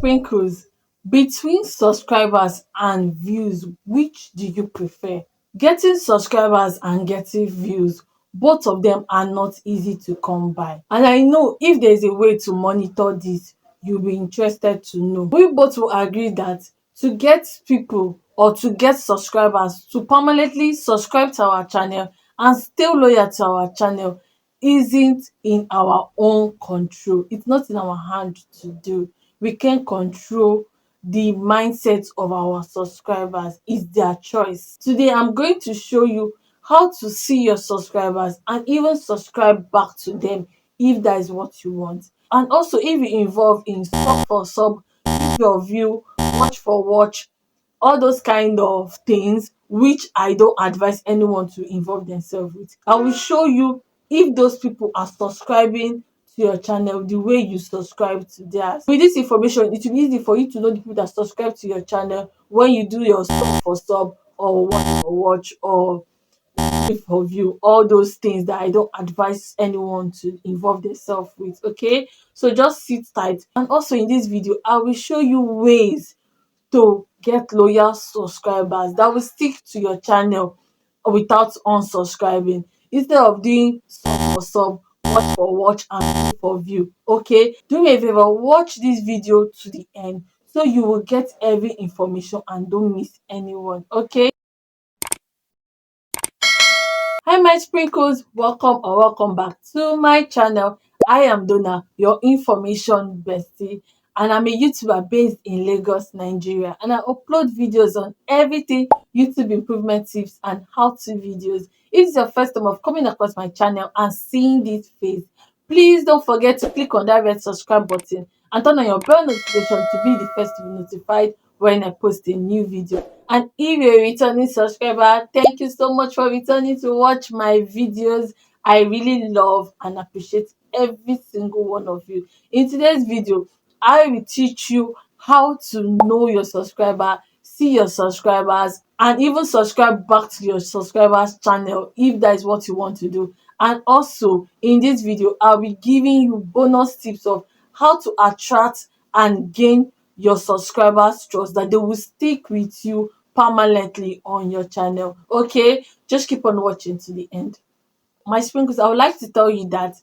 sprinkles, between subscribers and views, which do you prefer? Getting subscribers and getting views, both of them are not easy to come by, and I know if there's a way to monitor this, you'll be interested to know. We both will agree that to get people or to get subscribers to permanently subscribe to our channel and stay loyal to our channel isn't in our own control. It's not in our hand to do. We can control the mindset of our subscribers. It's their choice. Today I'm going to show you how to see your subscribers and even subscribe back to them if that is what you want. And also, if you involve in sub for sub, view for view, watch for watch, all those kind of things which I don't advise anyone to involve themselves with, I will show you if those people are subscribing to your channel the way you subscribe to theirs. With this information, it will be easy for you to know the people that subscribe to your channel when you do your sub for sub or watch for watch or view for view, all those things that I don't advise anyone to involve themselves with. Okay, so just sit tight, and also in this video I will show you ways to get loyal subscribers that will stick to your channel without unsubscribing, instead of doing sub for sub, watch for watch, and view for view. Okay, do me a favor, watch this video to the end so you will get every information and don't miss anyone. Okay. Hi my sprinkles, welcome or welcome back to my channel. I am Donna, your information bestie, and I'm a YouTuber based in Lagos, Nigeria, and I upload videos on everything YouTube improvement tips and how-to videos. If it's your first time of coming across my channel and seeing this face, please don't forget to click on that red subscribe button and turn on your bell notification to be the first to be notified when I post a new video. And if you're a returning subscriber, thank you so much for returning to watch my videos. I really love and appreciate every single one of you. In today's video, I will teach you how to know your subscriber, see your subscribers, and even subscribe back to your subscribers channel if that is what you want to do. And also in this video, I'll be giving you bonus tips of how to attract and gain your subscribers trust, that they will stick with you permanently on your channel. Okay, just keep on watching to the end. My sprinkles, I would like to tell you that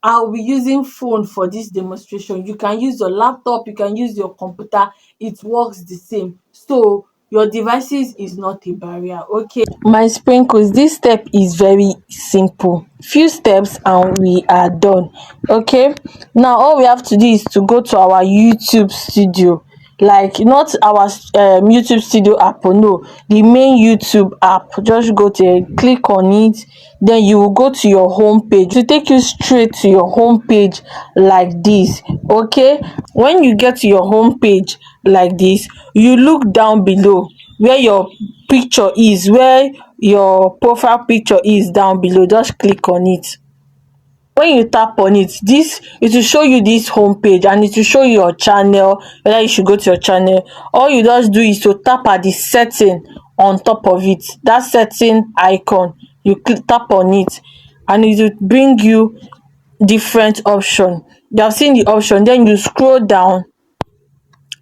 I'll be using phone for this demonstration. You can use your laptop, you can use your computer, it works the same. So your devices is not a barrier. Okay, my sprinkles, this step is very simple. Few steps and we are done. Okay, now all we have to do is to go to our YouTube studio, like not our YouTube studio app, no, the main YouTube app. Just go to it, click on it, then you will go to your home page to take you straight to your home page like this. Okay, when you get to your home page like this, you look down below where your picture is, where your profile picture is down below. Just click on it. When you tap on it, it will show you this home page, and it will show you your channel, whether you should go to your channel. All you just do is to tap at the setting on top of it, that setting icon. You tap on it and it will bring you different option. You have seen the option, then you scroll down,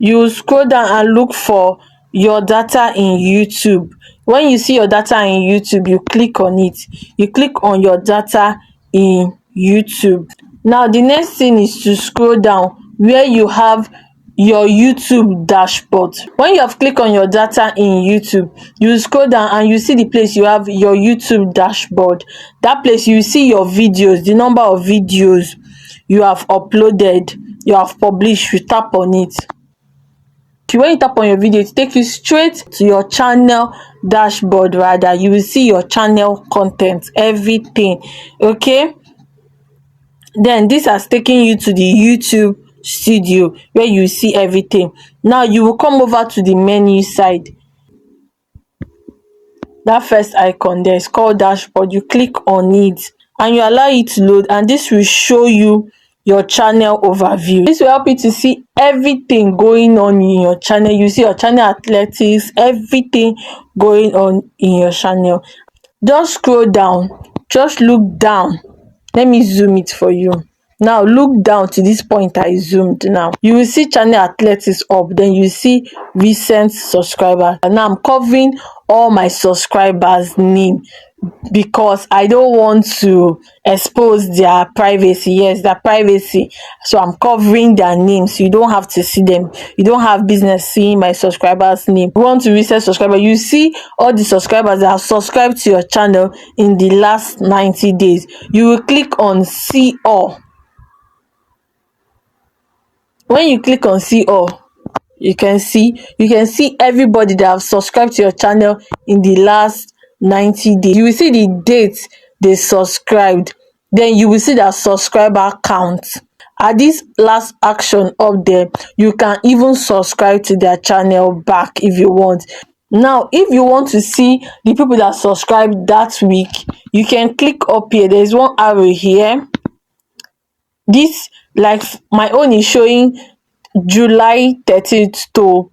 and look for your data in YouTube. When you see your data in YouTube, you click on it. You click on your data in YouTube. Now the next thing is to scroll down where you have your YouTube dashboard. When you have clicked on your data in YouTube, you scroll down and you see the place you have your YouTube dashboard. That place you see your videos, the number of videos you have uploaded, you have published. You tap on it. When you tap on your video, it takes you straight to your channel dashboard. Rather, you will see your channel content, everything. Okay, then this has taken you to the YouTube studio where you see everything. Now you will come over to the menu side. That first icon there is called dashboard. You click on it and you allow it to load, and this will show you your channel overview. This will help you to see everything going on in your channel. You see your channel athletics, everything going on in your channel. Just scroll down, just look down. Let me zoom it for you. Now look down to this point I zoomed. Now you will see channel athletics up, then you see recent subscriber, and now I'm covering all my subscribers name because I don't want to expose their privacy. Yes, their privacy. So I'm covering their names. So you don't have to see them. You don't have business seeing my subscribers name. You want to reset subscriber, you see all the subscribers that have subscribed to your channel in the last 90 days. You will click on see all. When you click on see all, you can see everybody that have subscribed to your channel in the last 90 days. You will see the date they subscribed, then you will see their subscriber count. At this last action up there, you can even subscribe to their channel back if you want. Now if you want to see the people that subscribed that week, you can click up here. There is one arrow here. This, like, my own is showing July 13th to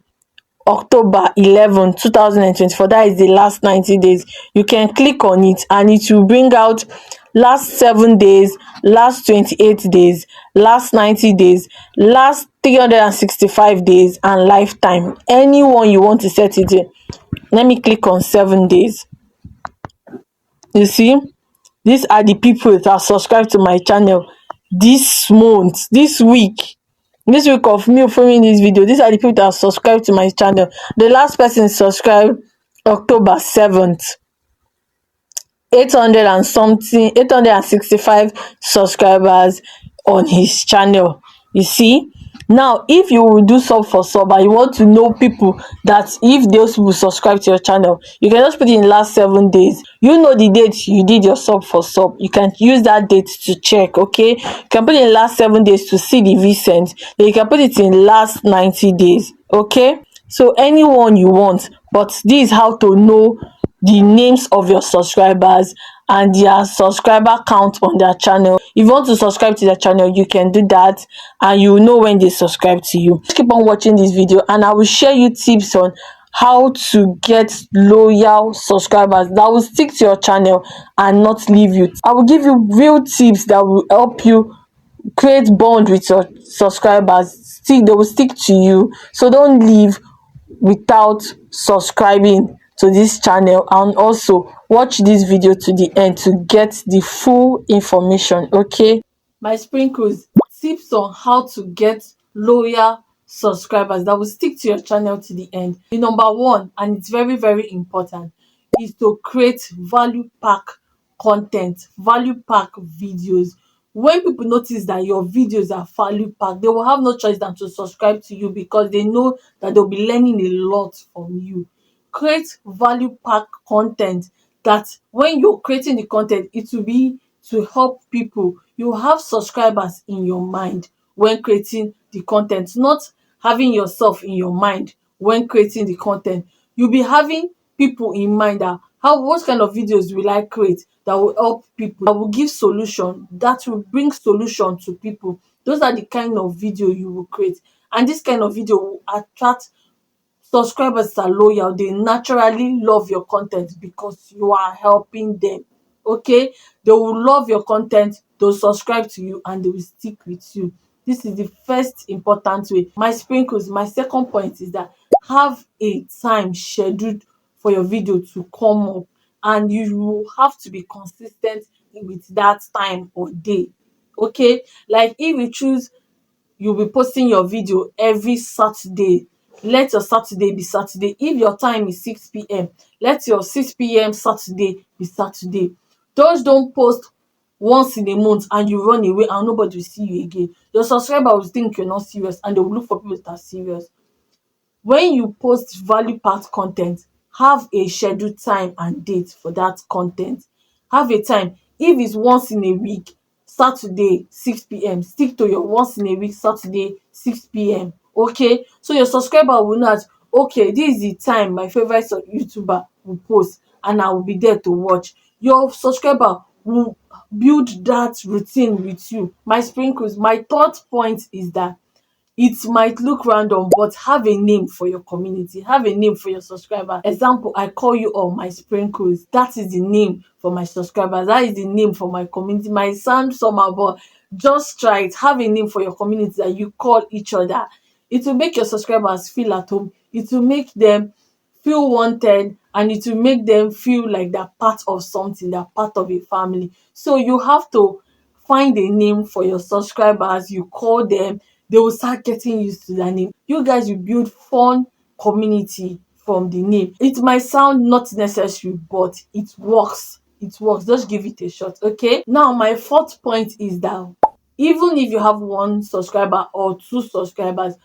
October 11, 2024. That is the last 90 days. You can click on it and it will bring out last 7 days, last 28 days, last 90 days, last 365 days, and lifetime. Anyone you want to set it in. Let me click on 7 days. You see, these are the people that are subscribed to my channel this month, this week of me filming this video. These are the people that are subscribed to my channel. The last person subscribed October 7th. 800 and something, 865 subscribers on his channel. You see, now if you will do sub for sub and you want to know people that, if those people subscribe to your channel, you can just put it in last 7 days. You know the date you did your sub for sub, you can use that date to check. Okay, you can put it in last 7 days to see the recent, then you can put it in last 90 days. Okay, so anyone you want, but this is how to know the names of your subscribers and their subscriber count on their channel. If you want to subscribe to their channel, you can do that and you will know when they subscribe to you. Just keep on watching this video and I will share you tips on how to get loyal subscribers that will stick to your channel and not leave you. I will give you real tips that will help you create bond with your subscribers. They will stick to you, so don't leave without subscribing to this channel, and also watch this video to the end to get the full information. Okay, my sprinkles, tips on how to get loyal subscribers that will stick to your channel to the end. The number one, and it's very very important, is to create value pack content, value pack videos. When people notice that your videos are value packed, they will have no choice than to subscribe to you because they know that they'll be learning a lot from you. Create value pack content that when you're creating the content, it will be to help people. You have subscribers in your mind when creating the content, not having yourself in your mind when creating the content. You'll be having people in mind that what kind of videos will I create that will help people, that will give solution, that will bring solution to people. Those are the kind of video you will create, and this kind of video will attract subscribers that are loyal. They naturally love your content because you are helping them. Okay, they will love your content, they'll subscribe to you, and they will stick with you. This is the first important way. My sprinkles, my second point is that have a time scheduled for your video to come up, and you will have to be consistent with that time or day. Okay, like if you choose you'll be posting your video every Saturday, let your Saturday be Saturday. If your time is 6 p.m, let your 6 p.m Saturday be Saturday. Just don't post once in a month and you run away and nobody will see you again. Your subscriber will think you're not serious and they will look for people that are serious. When you post value packed content, have a scheduled time and date for that content. Have a time. If it's once in a week, Saturday 6 p.m, stick to your once in a week Saturday 6 p.m. Okay, so your subscriber will know that, okay, this is the time my favorite YouTuber will post and I will be there to watch. Your subscriber will build that routine with you. My sprinkles, my third point is that it might look random, but have a name for your community, have a name for your subscriber. Example, I call you all my sprinkles. That is the name for my subscribers, that is the name for my community. My sound somehow, but Just try it. Have a name for your community that you call each other. It will make your subscribers feel at home. It will make them feel wanted, and it will make them feel like they're part of something, they're part of a family. So you have to find a name for your subscribers. You call them, they will start getting used to that name. You guys will build fun community from the name. It might sound not necessary, but it works. It works. Just give it a shot. Okay. Now my fourth point is that even if you have one subscriber or two subscribers,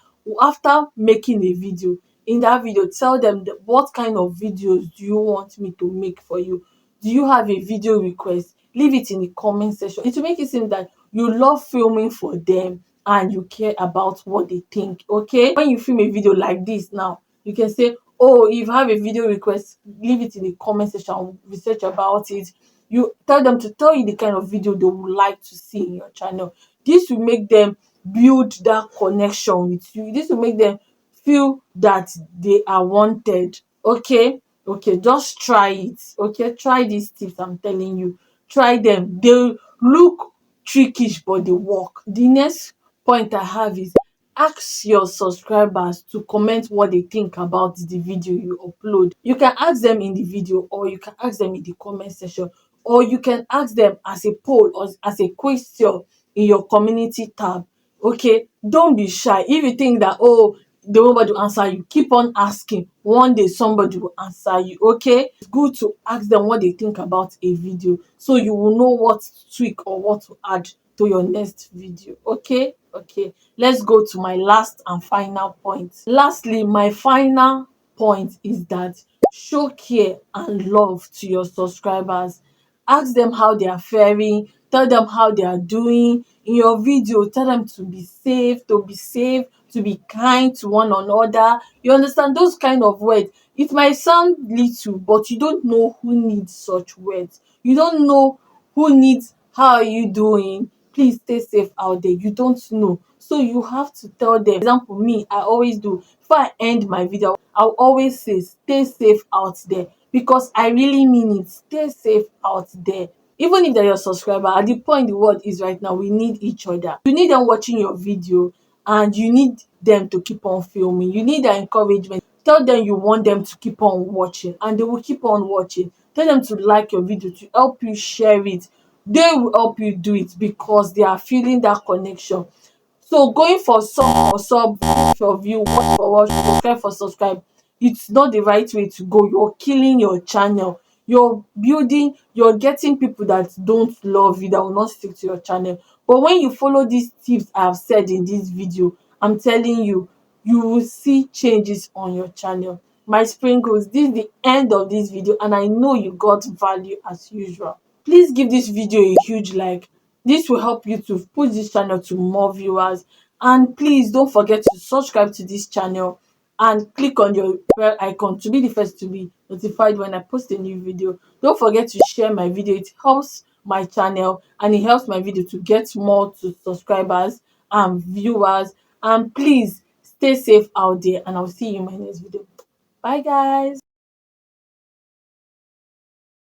after making a video, in that video tell them what kind of videos do you want me to make for you. Do you have a video request? Leave it in the comment section. It will make it seem that you love filming for them and you care about what they think. Okay, when you film a video like this now, you can say, oh, if you have a video request, leave it in the comment section, research about it. You tell them to tell you the kind of video they would like to see in your channel. This will make them build that connection with you. This will make them feel that they are wanted. Okay, okay, just try it. Okay, try these tips I'm telling you. Try them. They look trickish, but they work. The next point I have is, ask your subscribers to comment what they think about the video you upload. You can ask them in the video, or you can ask them in the comment section, or you can ask them as a poll or as a question in your community tab. Okay, don't be shy. If you think that, oh, the nobody will answer you, keep on asking. One day somebody will answer you. Okay, it's good to ask them what they think about a video, so you will know what to tweak or what to add to your next video. Okay, okay, let's go to my last and final point. Lastly, my final point is that show care and love to your subscribers. Ask them how they are faring, tell them how they are doing in your video. Tell them to be safe, to be kind to one another. You understand, those kind of words. It might sound little, but you don't know who needs such words. You don't know who needs, how are you doing, please stay safe out there. You don't know, so you have to tell them. For example, me, I always do, before I end my video, I'll always say stay safe out there, because I really mean it. Stay safe out there. Even if they're your subscriber, at the point the world is right now, we need each other. You need them watching your video, and you need them to keep on filming. You need their encouragement. Tell them you want them to keep on watching, and they will keep on watching. Tell them to like your video, to help you share it. They will help you do it because they are feeling that connection. So going for sub for sub, view for view, watch for watch, subscribe for subscribe, it's not the right way to go. You're killing your channel. You're getting people that don't love you, that will not stick to your channel. But when you follow these tips I have said in this video, I'm telling you, you will see changes on your channel. My sprinkles, this is the end of this video, and I know you got value as usual. Please give this video a huge like. This will help you to push this channel to more viewers. And please don't forget to subscribe to this channel and click on your bell icon to be the first to be notified when I post a new video. Don't forget to share my video. It helps my channel, and it helps my video to get more to subscribers and viewers. And please stay safe out there, and I'll see you in my next video. Bye guys.